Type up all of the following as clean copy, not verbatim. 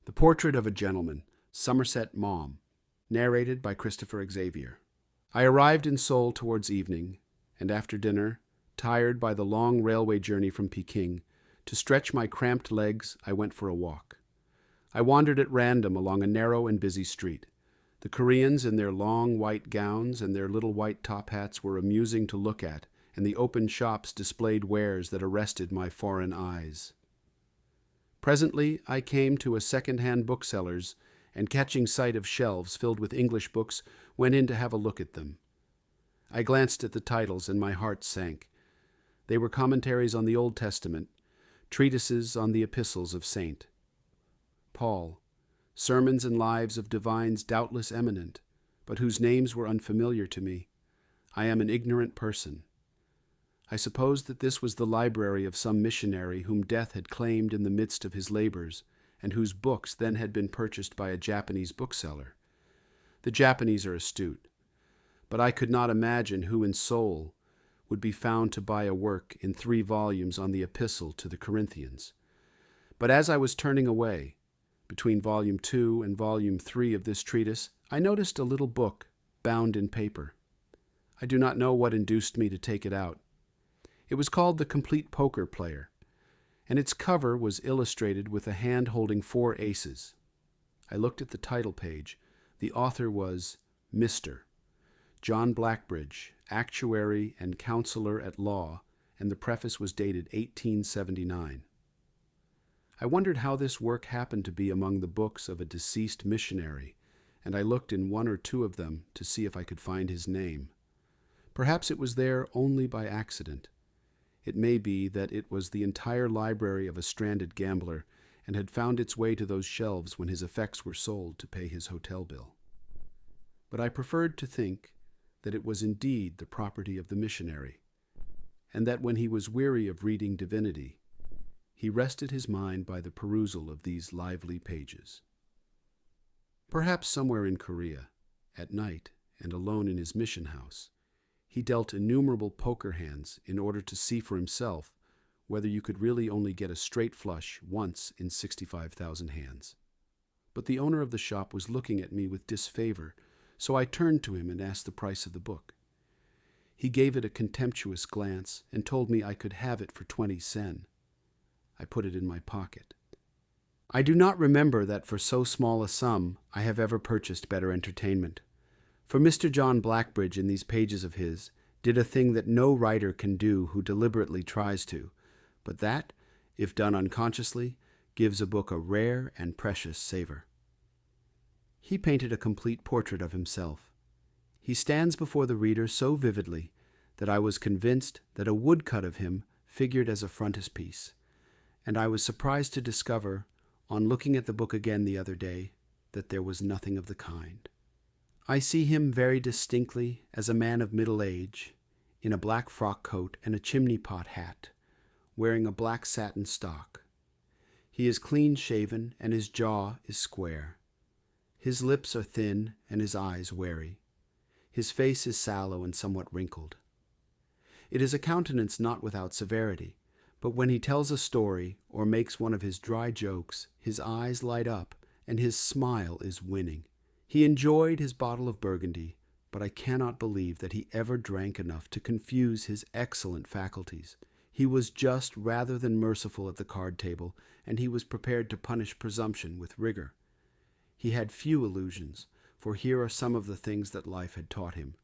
The Portrait of a Gentleman, Somerset Maugham, narrated by Christopher Xavier. I arrived in Seoul towards evening, and after dinner, tired by the long railway journey from Peking, to stretch my cramped legs, I went for a walk. I wandered at random along a narrow and busy street. The Koreans in their long white gowns and their little white top hats were amusing to look at, and the open shops displayed wares that arrested my foreign eyes. Presently I came to a second-hand bookseller's, and catching sight of shelves filled with English books, went in to have a look at them. I glanced at the titles, and my heart sank. They were commentaries on the Old Testament, treatises on the epistles of St. Paul, sermons and lives of divines doubtless eminent, but whose names were unfamiliar to me. I am an ignorant person. I supposed that this was the library of some missionary whom death had claimed in the midst of his labors, and whose books then had been purchased by a Japanese bookseller. The Japanese are astute, but I could not imagine who in Seoul would be found to buy a work in 3 volumes on the Epistle to the Corinthians. But as I was turning away, between volume 2 and volume 3 of this treatise, I noticed a little book bound in paper. I do not know what induced me to take it out. It was called The Complete Poker Player, and its cover was illustrated with a hand holding 4 aces. I looked at the title page. The author was Mr. John Blackbridge, actuary and counsellor-at-law, and the preface was dated 1879. I wondered how this work happened to be among the books of a deceased missionary, and I looked in 1 or 2 of them to see if I could find his name. Perhaps it was there only by accident. It may be that it was the entire library of a stranded gambler and had found its way to those shelves when his effects were sold to pay his hotel bill. But I preferred to think that it was indeed the property of the missionary, and that when he was weary of reading divinity, he rested his mind by the perusal of these lively pages. Perhaps somewhere in Korea, at night and alone in his mission house, he dealt innumerable poker hands in order to see for himself whether you could really only get a straight flush once in 65,000 hands. But the owner of the shop was looking at me with disfavor, so I turned to him and asked the price of the book. He gave it a contemptuous glance and told me I could have it for 20 sen. I put it in my pocket. I do not remember that for so small a sum I have ever purchased better entertainment. For Mr. John Blackbridge in these pages of his did a thing that no writer can do who deliberately tries to, but that, if done unconsciously, gives a book a rare and precious savor. He painted a complete portrait of himself. He stands before the reader so vividly that I was convinced that a woodcut of him figured as a frontispiece, and I was surprised to discover, on looking at the book again the other day, that there was nothing of the kind. I see him very distinctly as a man of middle age, in a black frock coat and a chimney-pot hat, wearing a black satin stock. He is clean-shaven, and his jaw is square. His lips are thin, and his eyes wary. His face is sallow and somewhat wrinkled. It is a countenance not without severity, but when he tells a story or makes one of his dry jokes, his eyes light up, and his smile is winning. He enjoyed his bottle of Burgundy, but I cannot believe that he ever drank enough to confuse his excellent faculties. He was just rather than merciful at the card table, and he was prepared to punish presumption with rigor. He had few illusions, for here are some of the things that life had taught him.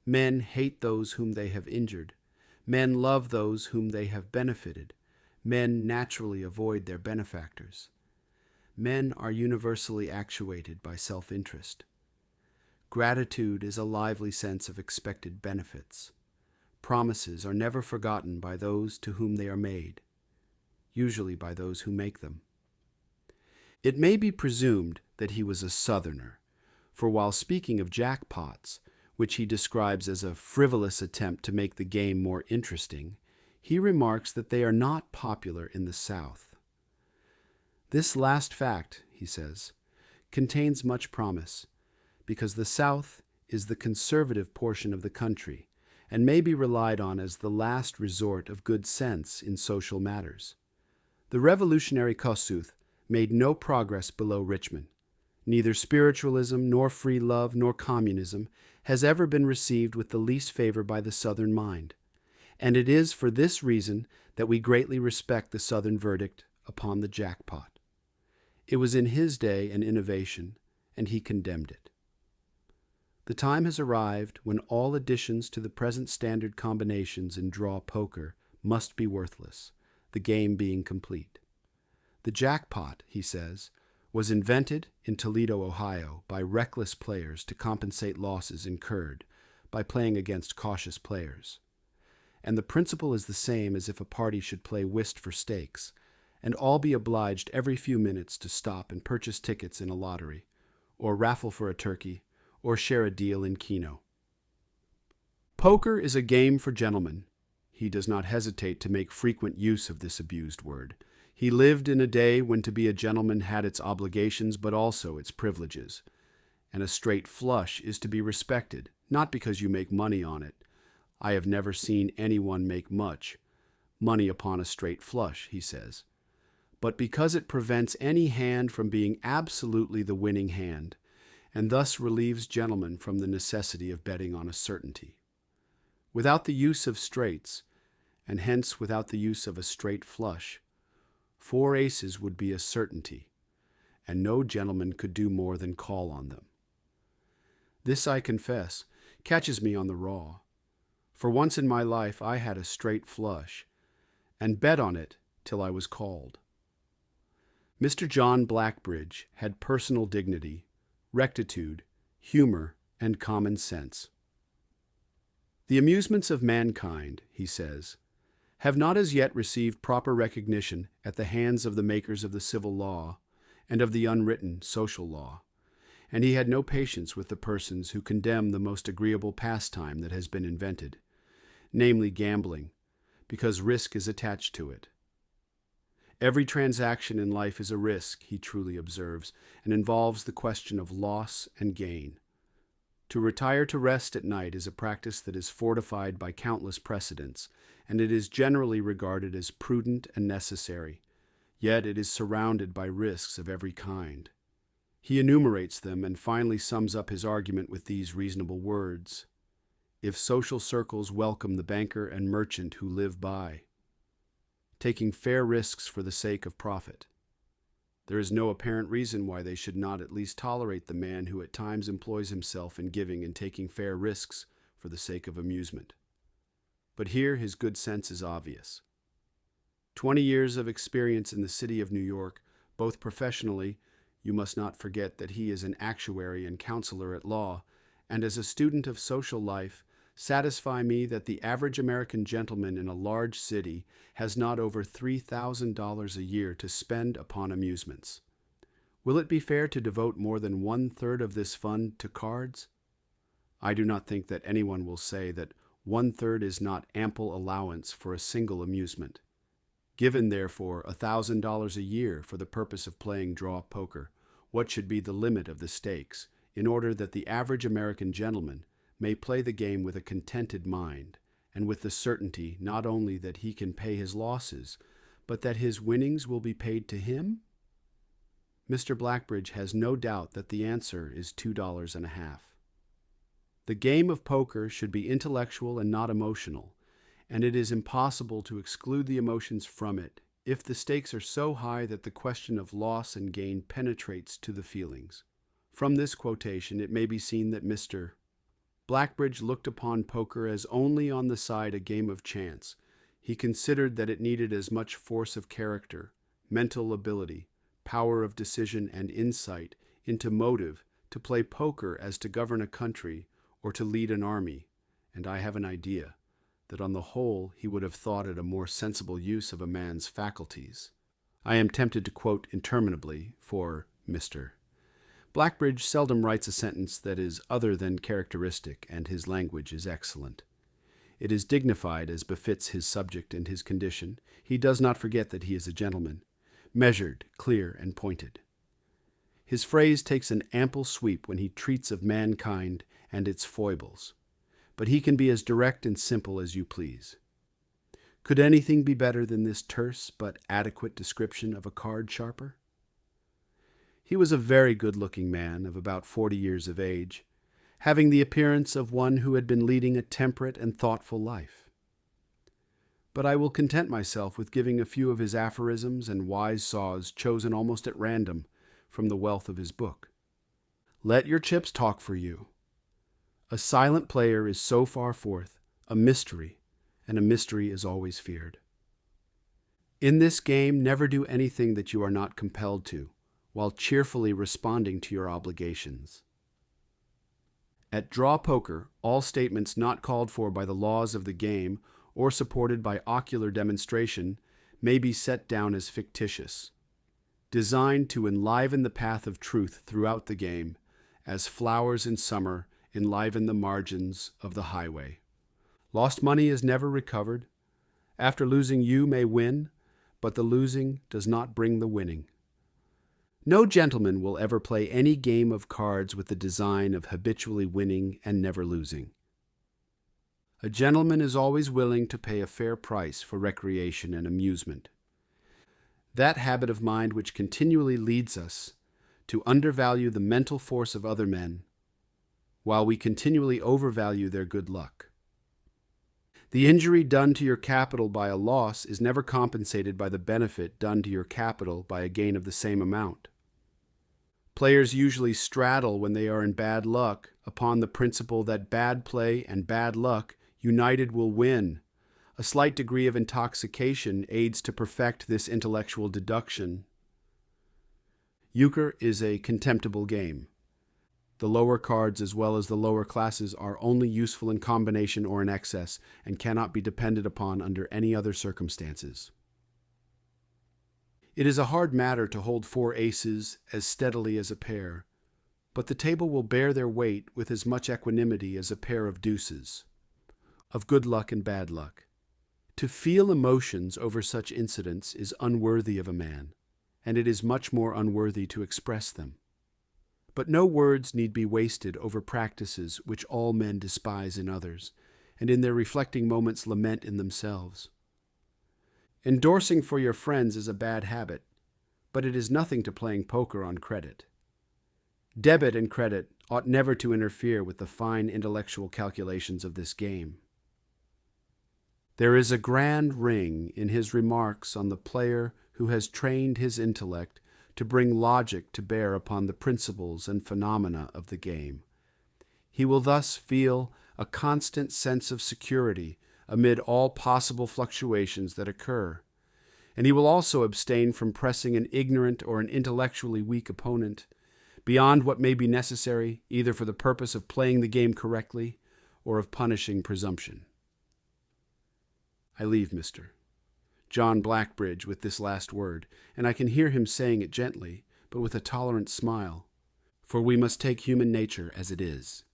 Men hate those whom they have injured. Men love those whom they have benefited. Men naturally avoid their benefactors. Men are universally actuated by self-interest. Gratitude is a lively sense of expected benefits. Promises are never forgotten by those to whom they are made, usually by those who make them. It may be presumed that he was a Southerner, for while speaking of jackpots, which he describes as a frivolous attempt to make the game more interesting, he remarks that they are not popular in the South. This last fact, he says, contains much promise, because the South is the conservative portion of the country and may be relied on as the last resort of good sense in social matters. The revolutionary Kossuth made no progress below Richmond. Neither spiritualism, nor free love, nor communism has ever been received with the least favor by the Southern mind, and it is for this reason that we greatly respect the Southern verdict upon the jackpot. It was in his day an innovation, and he condemned it. The time has arrived when all additions to the present standard combinations in draw poker must be worthless, the game being complete. The jackpot, he says, was invented in Toledo, Ohio, by reckless players to compensate losses incurred by playing against cautious players. And the principle is the same as if a party should play whist for stakes, and all be obliged every few minutes to stop and purchase tickets in a lottery, or raffle for a turkey, or share a deal in keno. Poker is a game for gentlemen. He does not hesitate to make frequent use of this abused word. He lived in a day when to be a gentleman had its obligations but also its privileges, and a straight flush is to be respected, not because you make money on it. I have never seen anyone make much money upon a straight flush, he says, but because it prevents any hand from being absolutely the winning hand, and thus relieves gentlemen from the necessity of betting on a certainty. Without the use of straights, and hence without the use of a straight flush, 4 aces would be a certainty, and no gentleman could do more than call on them. This, I confess, catches me on the raw. For once in my life I had a straight flush, and bet on it till I was called. Mr. John Blackbridge had personal dignity, rectitude, humor, and common sense. The amusements of mankind, he says, have not as yet received proper recognition at the hands of the makers of the civil law and of the unwritten social law, and he had no patience with the persons who condemn the most agreeable pastime that has been invented, namely gambling, because risk is attached to it. Every transaction in life is a risk, he truly observes, and involves the question of loss and gain. To retire to rest at night is a practice that is fortified by countless precedents, and it is generally regarded as prudent and necessary, yet it is surrounded by risks of every kind. He enumerates them and finally sums up his argument with these reasonable words: if social circles welcome the banker and merchant who live by, taking fair risks for the sake of profit, there is no apparent reason why they should not at least tolerate the man who at times employs himself in giving and taking fair risks for the sake of amusement. But here his good sense is obvious. 20 years of experience in the city of New York, both professionally, you must not forget that he is an actuary and counsellor-at-law, and as a student of social life, satisfy me that the average American gentleman in a large city has not over $3,000 a year to spend upon amusements. Will it be fair to devote more than 1/3 of this fund to cards? I do not think that anyone will say that 1/3 is not ample allowance for a single amusement. Given, therefore, $1,000 a year for the purpose of playing draw poker, what should be the limit of the stakes, in order that the average American gentleman may play the game with a contented mind, and with the certainty not only that he can pay his losses, but that his winnings will be paid to him? Mr. Blackbridge has no doubt that the answer is $2.50. The game of poker should be intellectual and not emotional, and it is impossible to exclude the emotions from it if the stakes are so high that the question of loss and gain penetrates to the feelings. From this quotation, it may be seen that Mr. Blackbridge looked upon poker as only on the side a game of chance. He considered that it needed as much force of character, mental ability, power of decision, and insight into motive to play poker as to govern a country or to lead an army, and I have an idea that on the whole he would have thought it a more sensible use of a man's faculties. I am tempted to quote interminably, for Mr. Blackbridge seldom writes a sentence that is other than characteristic, and his language is excellent. It is dignified as befits his subject and his condition. He does not forget that he is a gentleman, measured, clear, and pointed. His phrase takes an ample sweep when he treats of mankind and its foibles, but he can be as direct and simple as you please. Could anything be better than this terse but adequate description of a card sharper? He was a very good-looking man of about 40 years of age, having the appearance of one who had been leading a temperate and thoughtful life. But I will content myself with giving a few of his aphorisms and wise saws chosen almost at random from the wealth of his book. Let your chips talk for you. A silent player is so far forth a mystery, and a mystery is always feared. In this game, never do anything that you are not compelled to, while cheerfully responding to your obligations. At draw poker, all statements not called for by the laws of the game or supported by ocular demonstration may be set down as fictitious, designed to enliven the path of truth throughout the game, as flowers in summer enliven the margins of the highway. Lost money is never recovered. After losing, you may win, but the losing does not bring the winning. No gentleman will ever play any game of cards with the design of habitually winning and never losing. A gentleman is always willing to pay a fair price for recreation and amusement. That habit of mind which continually leads us to undervalue the mental force of other men, while we continually overvalue their good luck. The injury done to your capital by a loss is never compensated by the benefit done to your capital by a gain of the same amount. Players usually straddle when they are in bad luck upon the principle that bad play and bad luck united will win. A slight degree of intoxication aids to perfect this intellectual deduction. Euchre is a contemptible game. The lower cards as well as the lower classes are only useful in combination or in excess and cannot be depended upon under any other circumstances. It is a hard matter to hold 4 aces as steadily as a pair, but the table will bear their weight with as much equanimity as a pair of deuces, of good luck and bad luck. To feel emotions over such incidents is unworthy of a man, and it is much more unworthy to express them. But no words need be wasted over practices which all men despise in others, and in their reflecting moments lament in themselves. Endorsing for your friends is a bad habit, but it is nothing to playing poker on credit. Debit and credit ought never to interfere with the fine intellectual calculations of this game. There is a grand ring in his remarks on the player who has trained his intellect to bring logic to bear upon the principles and phenomena of the game. He will thus feel a constant sense of security amid all possible fluctuations that occur, and he will also abstain from pressing an ignorant or an intellectually weak opponent beyond what may be necessary either for the purpose of playing the game correctly or of punishing presumption. I leave Mr. John Blackbridge with this last word, and I can hear him saying it gently, but with a tolerant smile, for we must take human nature as it is.